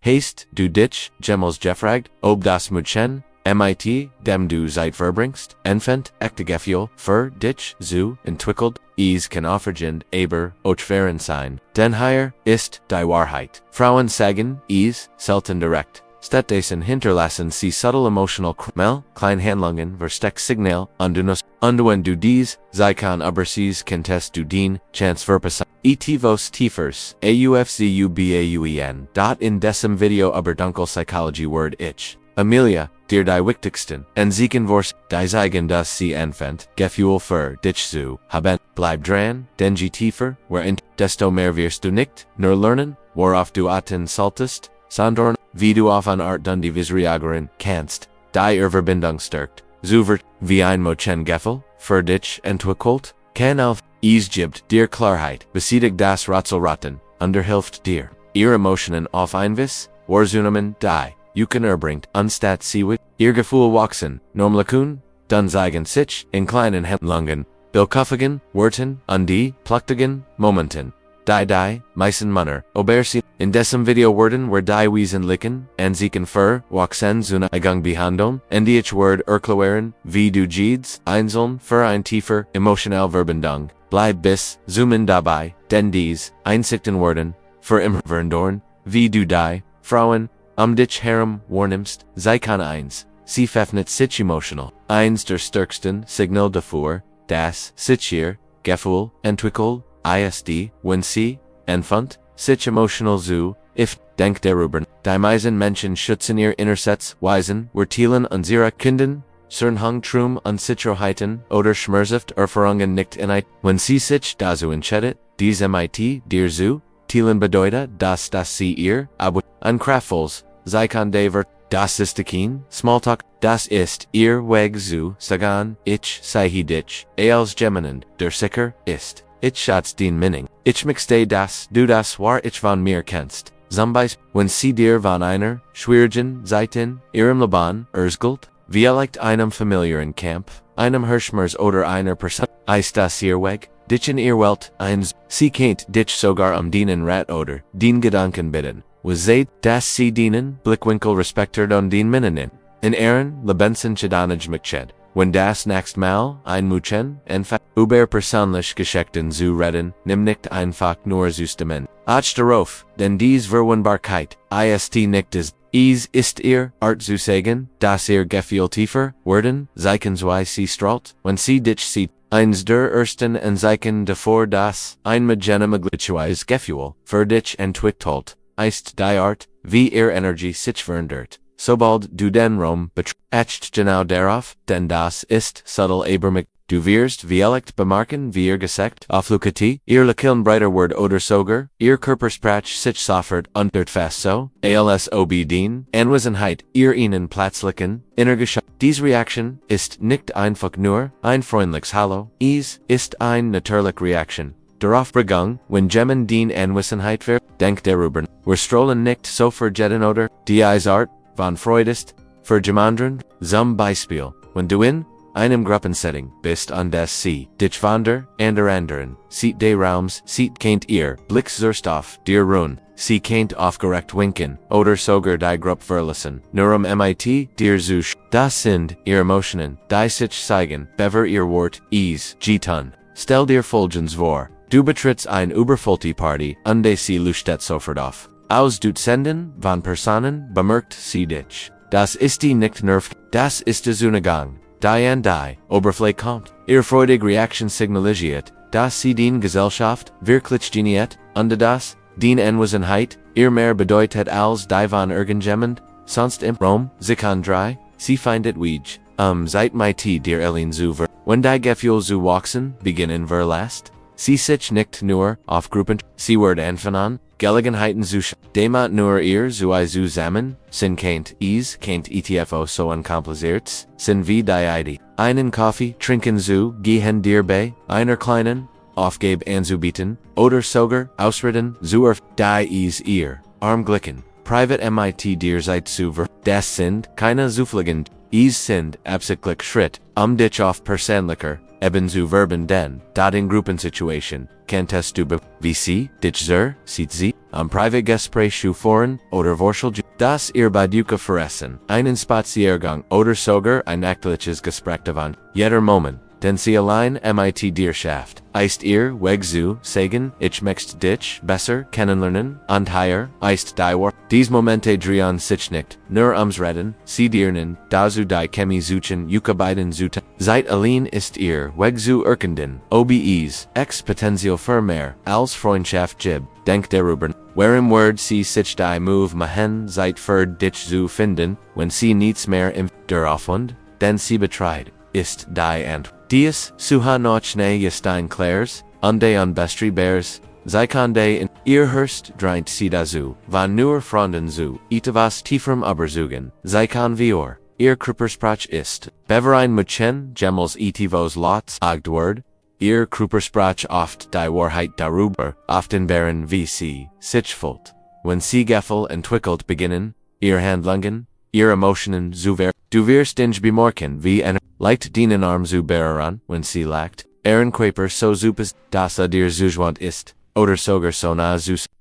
Haste, du dich, Gemmels Jeffragt, ob das Mutchen, mit, dem du Zeit verbringst, Enfant, echte Gefühl, für dich, zu, entwickelt, kann aufergend, aber, ochveren sein. Den hier, ist, die Wahrheit. Frauen sagen, selten direkt. Stattdessen hinterlassen sie subtle emotional Kleinhandlungen, versteckt Signale, wenn du zeigen übersiehst, könntest du den Chance verpassen. Etivos tiefers, aufzubauen. In diesem Video über Dunkel Psychology Word ich. Amelia, dir die wichtigsten, Enzigen Wurst, die zeigen, dass sie anfängt, Gefühl für dich zu haben. Bleib dran, denn je tiefer, desto mehr wirst du nicht, nur lernen, worauf du achten solltest, sondern, wie du auf eine Art Dundivis reagieren kannst, die Verbindung stärkt. Wird, wie ein Gefühl, für dich entwickelt, kann auf, gibt dir Klarheit, besiegt das Rätselraten, hilft dir, ihre Emotionen auf Einwiss, Wahrzunehmen, die, kann erbringt, anstatt sie mit, ihr Gefühl wachsen, normlikun, dann zeigen sich, in kleinen Handlungen, Bildkuffigen, Worten, die, plötzlichen, Momenten. Die, meisten Männer, obersi, in diesem Video werden die wesentlichen, Anzigen für, wachsen zuna Igung behandeln, die ich word erklären, wie du jedes, einzeln, für ein tiefer, emotional Verbindung, bleib bis, zoomen dabei, denn Einsichten werden, für immer verandern, wie du die, Frauen, dich herum wahrnimmst, sie kann sie verfnet sich emotional, der stärksten Signal dafür, das, sich ihr, Gefühl, entwickelt, wenn sie, anfängt, sich emotional zu, denk darüber, die meisten Menschen schützen ihr Innersets, weisen, wertelen unsere Kinden, Hung trum Unsicherheiten oder Schmerzhaft Erfahrungen nicht wenn sie sich dazu entscheidet, mit dir zu teilen bedeutet, dass sie ihr, aber ein kraftvolles, sie kann das ist kein Smalltalk, das ist ihr Weg zu sagen, ich sei dich, als Geminen, der sicher ist. Ich schatz den Minning. Ich möchte das, du das war ich von mir kennst. Zombies, wenn sie dir von einer, schwierigen Zeiten, ihrem Leben, erzählt, vielleicht einem familiären Kampf, einem Hirschmers oder einer Person, ist das ihr Weg, dich in ihr Welt, sie kennt dich sogar den Rat oder, den Gedanken bitten, was seht, dass sie dienen, Blickwinkel respektiert den Minnen. In Ehren, Lebensen Chedanage McChed. Wenn das nächst Mal ein Muchen, einfach, über persönlich Geschichten zu reden, nimm nicht einfach nur Systemen. Ach darauf, denn Verwundbarkeit, ist nicht ist ihr, Art zu sagen, dass ihr Gefühl tiefer, werden, zeichensweise sie strahlt, wenn sie dich sieht, eins der ersten Zeichen davor das, ein magliches Gefühl, für dich entwickelt, ist die Art, wie ihr Energie sich verändert. Sobald du den Raum betrachtest genau darauf, denn das ist subtle aber du wirst vielleicht bemerken, wie ihr gesagt, aufluckete, ihr lächeln breiter Word oder sogar, ihr Körpersprache sich sofort fast so, als ob den Anwesenheit ihr ihnen plötzlichen, innergeschah. Diese Reaktion ist nicht einfach nur ein freundliches Hallo, es ist eine natürliche Reaktion. Darauf begangen, wenn Gemmen den Anwesenheit denk darüber, wir strollen nicht so verjetten oder, die Art, von Freudest, für Gemandren, zum Beispiel, wenn du in einem Gruppensetting bist und das sie, dich von der anderen, sieht de Raums, sieht kennt ihr, Blick zerst auf, dir ruhen, sie kennt aufgeregt winken, oder sogar die Gruppe verlassen, nur mit, dir zusch, das sind, ihr Emotionen, die sich zeigen, bever ihr Wort, getan, stell dir folgendes vor, du betrittst ein überfüllte Party, und sie lustet sofort auf. Aus Dutzenden von Personen bemerkt sie dich. Das ist die nicht nerv, das ist der Zugang, die an die Oberfläche kommt. Ihr freudige Reaktion signalisiert, dass sie den Gesellschaft wirklich geniert, und das, den Anwesenheit, ihr mehr bedeutet als die von irgendjemand, sonst im Raum, sich an drei, sie findet wej, seit mit dir Elin zu wenn die Gefühle zu wachsen, beginnen verlasst, sie sich nicht nur auf Gruppen, sie wird anfangen, Gelegenheiten zu demat nur ihr zusammen, sind kennt etfo so unkompliziert, sind wie die Idee. Einen Kaffee trinken gehen dir bei, einer kleinen, Aufgabe anzubieten, oder sogar, ausreden, die ihr, Armglicken, private mit dir seid das sind keine zufliegend, sind absichtlich Schritt, dich auf persönlicher, eben zu Verben den, in Gruppensituation, kennst du wie sie, dich sieht sie, am Privatgespräch schuforen, oder Vorschel, das ihr bei Duca verressen, einen Spaziergang, oder sogar ein nächtliches Gespräch davon, jeder Moment, denn sie allein mit dir schafft, ist ihr weg zu sagen, ich möchte dich besser kennenlernen, und hier ist die Wort. Dies Momente drehen sich nicht, nur ums Reden, sie dirnen, da zu die Chemie suchen, Yuka beiden zuten, seit allein ist ihr weg zu erkenden, OBEs, Potential für mehr, als Freundschaft gib, denk darüber, wherein Word sie sich die Move mahen, seit für dich zu finden, wenn sie nichts mehr im der Aufwand, denn sie betreut, ist die Antwort. Dies, suha noch ne justein clairs, unde on bestri bears, Zeikonde in ihr hörst dreint sie dazu, van nur Freunden zu, etwas tieferem Überzugen, Zeikon vior, ihr Körpersprache ist, beverein Muchen, Gemmels etivos Lots, Agdword, ihr Körpersprache oft die Wahrheit darüber, often beren wie sie, sich fühlt. Wenn sie Gefühle entwickelt beginnen, ihr Handlungen, ihr Emotionen zu du wirst dich bemerken wie leicht dienen Arm zu bearen, wenn sie lacht, Quaper so supes, dass dir zugewandt ist, oder sogar so nah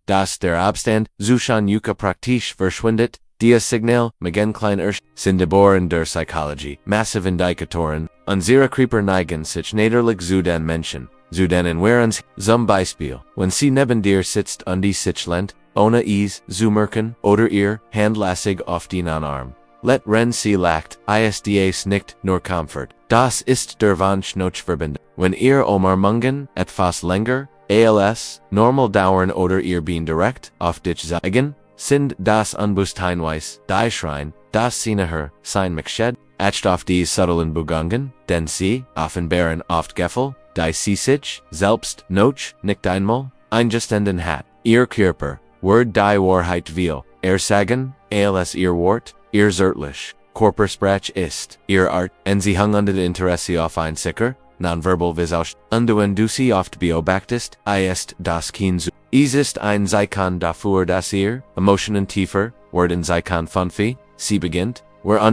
dass der Abstand schon Yuka praktisch verschwindet, die Signale, megen klein sind geboren der Psychologie, massive Indikatoren, unsere Creeper neigen sich nederlich zu den Menschen, zu den Werens, zum Beispiel, wenn sie neben dir sitzt und die sich lehnt, ohne zu merken, oder ihr handlässig auf den Arm. Let ren sie lacht, isdas nicht nur Comfort. Das ist der Wunsch noch verbinden. Wenn ihr Mungen, etwas länger, als, normal dauern oder ihr bin direkt, auf dich zeigen, sind das Unbewusstheitsweis, die Schrein, das Sinaher, sein Meksched, acht auf die subtlen Begungen, denn sie, offenbaren oft Gefühl, die sie sich, selbst, noch, nicht einmal, eingestanden hat. Ihr Körper, Word die Wahrheit will, sagen, als ihr Wort, ihr zärtlich, Körpersprache ist, ihr Art, und sie hangende Interesse auf ein sicher, nonverbal Visage, und du sie oft beobachtest, ist das kein zu. Es ist ein Zeichen dafür, dass ihr, Emotionen tiefer, werden Zeichen funfi, sie beginnt,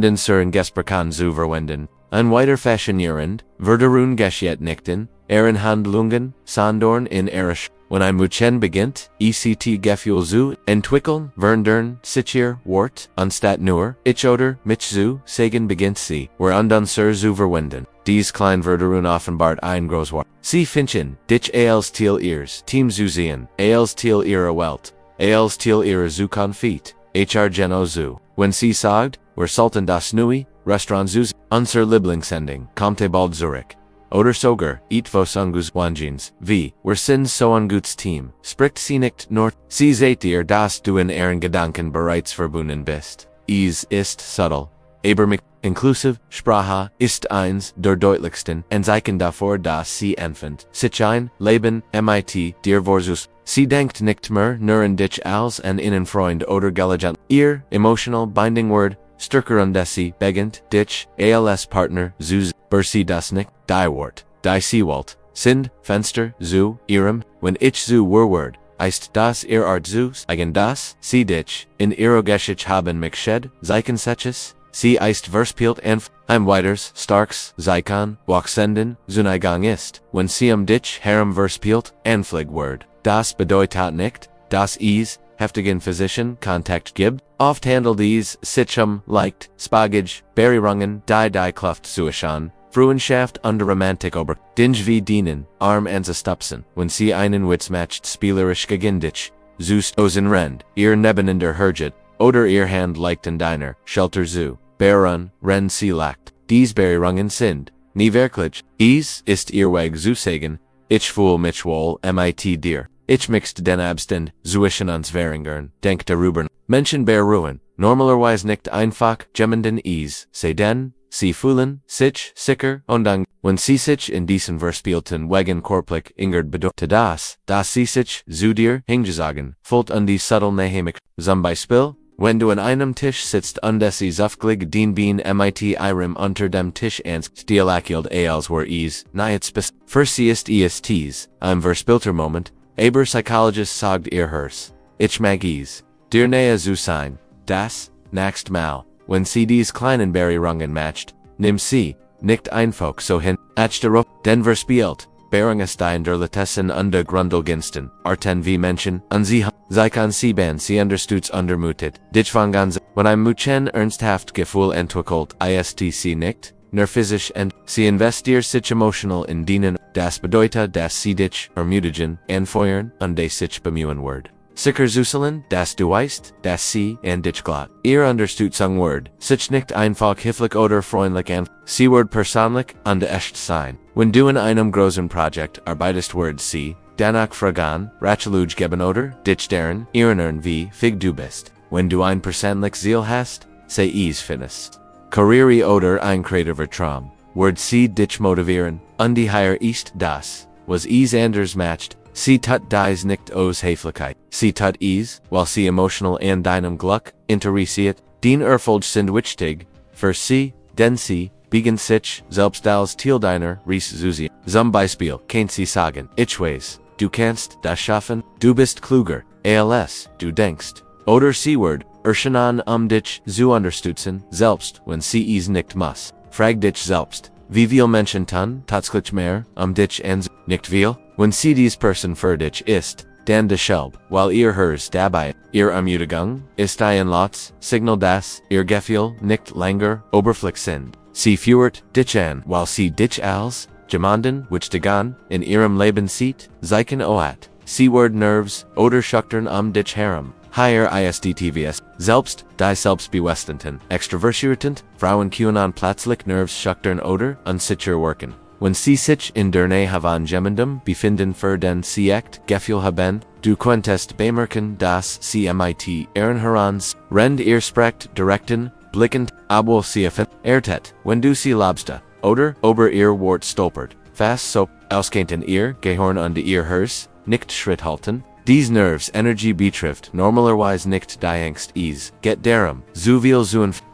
den Suren Gesprachen zu verwenden, ein weiter faszinierend, Verderun geschieht nichten, Handlungen, Sandorn in Erisch. Wenn ein Muchen beginnt, Gefühl zu entwickeln, verndern, sich Wort, anstatt nur, ich oder mich zu sagen beginnt sie, dann zu verwenden. Dies klein Verderun offenbart ein groß Wort. Sie finchen, dich als Thiel ihres, Team zu sehen, als Thiel ihrer Welt, als Thiel ihrer zu Konfit, Geno zu. Wenn sie sagt, sollten das Nui, Restaurant zu, unser Lieblingssending, kommt bald zurück. Oder sogar, etwas ungus Wanjins, wie, sind so ein gutes Team, spricht sie nicht nur, sie seht ihr, dass du in ihren Gedanken bereits verbunden bist. Es ist subtle, aber inklusive, Sprache ist eins der deutlichsten Anzeichen dafür, dass sie anfängt, sich ein Leben mit dir versus. Sie denkt nicht mehr nur an dich als an Innenfreund oder Gelegent. Ihr emotional binding word, stärker und sie beginnt, dich als Partner zu sie das nicht, die Wort, die sie wollt, sind, Fenster, zu, ihrem, wenn ich zu word, ist das ihr Art zu, eigen das, sie dich, in ihrer Geschichte haben Meksched, Zeichen seches, sie ist verspielt ein weiters, starks, Zeichen, wachsenden, Zuneigung ist, wenn sie dich herum verspielt, Anflig word, das bedeutet nicht, dass es, heftigen physischen Kontakt gibt, oft handelt es sich leicht, Spagage, Berührungen, die Kluft zuischen, Freundschaft und Romantik ober, dinge wie dienen, arm anzustupsen, wenn sie einen Witz matcht spielerisch gegen dich, zust osen rend, ihr nebeneinander herget, oder ihr Hand leicht in deiner, Shelter zu, Berun, ren sie lacht, dies Berührungen sind, nie wirklich, es ist ihr Weg zu sagen, ich fühl mich wohl mit dir. Ich möchte den Abstand zwischen uns verringern, denk darüber. Menschen beruhen, normalerweise nicht einfach, jemanden se den, sie fühlen, sich, sicher, und dann, wenn sie sich in diesen verspielten Wegen körperlich ingert bedeutet das, dass sie sich zu dir hingesagen, fühlt an die subtle Nehemik. Zum Beispiel, wenn du an einem Tisch sitzt und sie zufällig den Bein mit ihrem unter dem Tisch stilakielt als war nahet spes. Für sie ist es ein verspielter Moment, aber Psychologist sagt ihr hers. Ich mag es. Dir nähe zu sein. Das, nächst Mal, wenn sie dies kleinen Berührungen matcht, nimm sie, nicht einfach so hin, Achterop, den verspielt, Beringestein der Letessen under Grundelginsten, Arten wie Menschen, an sie kann Sieben sie unterstützt undermutet, Dich vangan when I'm Muchen ernsthaft Gefühl entwickelt, istc nicht, nur physisch sie investiert sich emotional in dienen, das bedeutet dass sie dich, mutagen, anfeuern, und sich bemühen word. Sicher zuselen, das du weißt, dass sie, dich glatt. Ihr Unterstützung word, sich nicht einfach hilflich oder freundlich sie word persönlich, und echt sein. Wenn du in einem großen Projekt arbeitest word sie, danach fragen, Ratcheluj geben oder, dich deren, erinnern wie, fig du bist. Wenn du ein persönlich Ziel hast, sei es findest. Karriere oder ein kreativer Traum, word sie dich motivieren, und die Higher ist das, was es anders matcht, sie tut dies nicht aus Höflichkeit, sie tut es, weil sie emotional an deinem Glück interessiert, den Erfolg sind wichtig, für sie, denn sie, beginnt sich, selbst als Ziel deiner, Reis zum Beispiel, kann sie sagen, ich weiß, du kannst das schaffen, du bist klüger, als du denkst, oder sie word, erscheinen dich zu unterstützen, selbst wenn sie es nicht muss. Frag dich selbst, wie viel Menschen tun tatsächlich mehr, dich nicht viel? Wenn sie dies Person für dich ist, dann deshalb, weil ihr hers dabei, ihr Ermutigung, ist ein Lots, Signal das, ihr Gefühl nicht länger, oberflächlich sind. Sie führt dich an, weil sie dich als, jemanden, wichtigen, in ihrem Leben sieht, Zeichen oat, sie word nerves, oder schüchtern dich herum. Higher ISDTVS, selbst, die selbstbewussten, extrovertierten, Frauen können plötzlich nerves schüchtern oder unsicher wirken. Wenn sie sich in der Nähe von jemandem befinden für den sie echt Gefühl haben, du könntest bemerken, dass sie mit ihren herans, rend ihr sprecht, direkten, blickend, obwohl sie ertet, wenn du sie lobst, oder, ober ihr Wort stolpert, fast so, ausgehend ihr Gehirn und ihr Hers, nicht Schritt halten. Dies Nerves Energy betrifft normalerweise nicht die Angst geht darum, so viel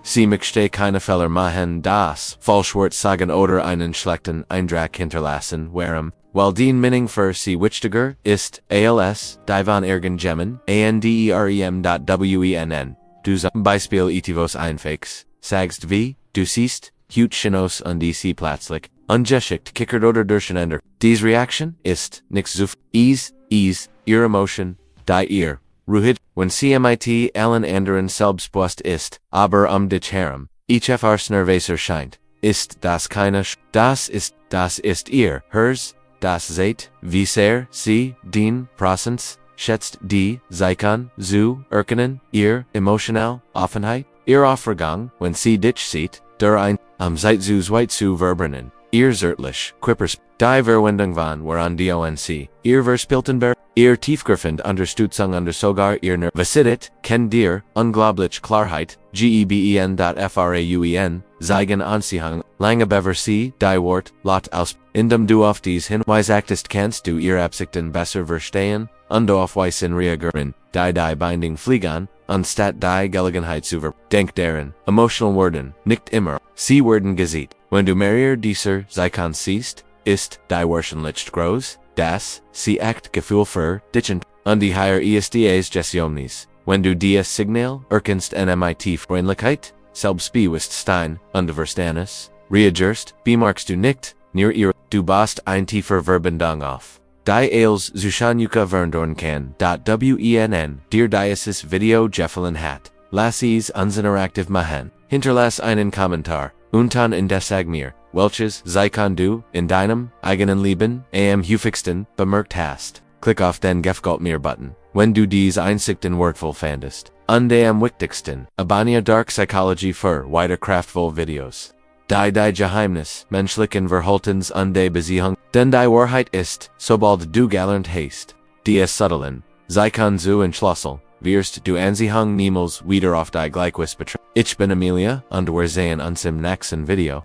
sie möchte keine Fehler machen, das Falschwort sagen oder einen schlechten Eindruck hinterlassen, weil den Meaning für sie wichtiger ist, als, die von irgendjemandem, anderem.wen. Du zum Beispiel etivos einfix, sagst wie, du siehst, hut chinos und die sie plötzlich, ungeschickt kickert oder durcheinander. Dies Reaktion ist, nicht so, ihr Emotion, die ihr, ruhig, wenn sie mit allen anderen selbstbewusst ist, aber dich herum, etwas nervös erscheint, ist das keine das ist ihr, hers, das seht, wie sehr sie, den Prozess, schätzt die, Zeichen, zu erkennen, ihr, emotional, Offenheit, ihr Aufregung, wenn sie dich sieht, der seid zu zweit zu verbrennen. Ihr zärtlich, Quippers, die Verwendung von woran DONC, ihr Verspieltenberg, ihr tiefgreifend Unterstützung und sogar ihr Nervosität, kennt dir, unglaublich Klarheit, geben.frauen, zeigen Anziehung, lange bever sie, die Wort, lot aus, indem du auf dies Hinweis achtest kannst du ihr Absichten besser verstehen, und auf Weisen reagieren, die Binding fliegen, anstatt die Gelegenheit zu denk daran, emotional werden, nicht immer, sie werden gesieht. Wenn du mehr dieser Zeichen siehst, ist die Wahrscheinlichkeit groß, dass sie echt Gefühl für dich und die higher ISDAs Gestiones. Wenn du dies Signal erkennst mit Freundlichkeit, Selbstbewusstsein und Verständnis, reagierst, bemerkst du nicht, nur ihr, du baust ein tiefer Verbindung auf. Die als Zuschanuka verndorn kann, wen, dir dieses Video gefallen hat, lass es uns interaktiv machen, hinterlass einen Kommentar. Untan in des mir, welches Zeichen du, in deinem, eigenen Leben, am häufigsten, bemerkt hast. Klick auf den Gefällt mir Button, wenn du dies Einsichten wertvoll fandest. Und am wichtigsten, abonniere Dark Psychology für weiter kraftvoll Videos. Die Geheimnis, menschlichen Verhaltens und die Beziehung, denn die Wahrheit ist, sobald du gelernt hast, dies Subtilen, Zeichen zu entschlüsseln, wirst du Anziehung niemals wieder auf die Gleichgewicht betrachten. Ich bin Amelia, und wir sehen uns im nächsten Video.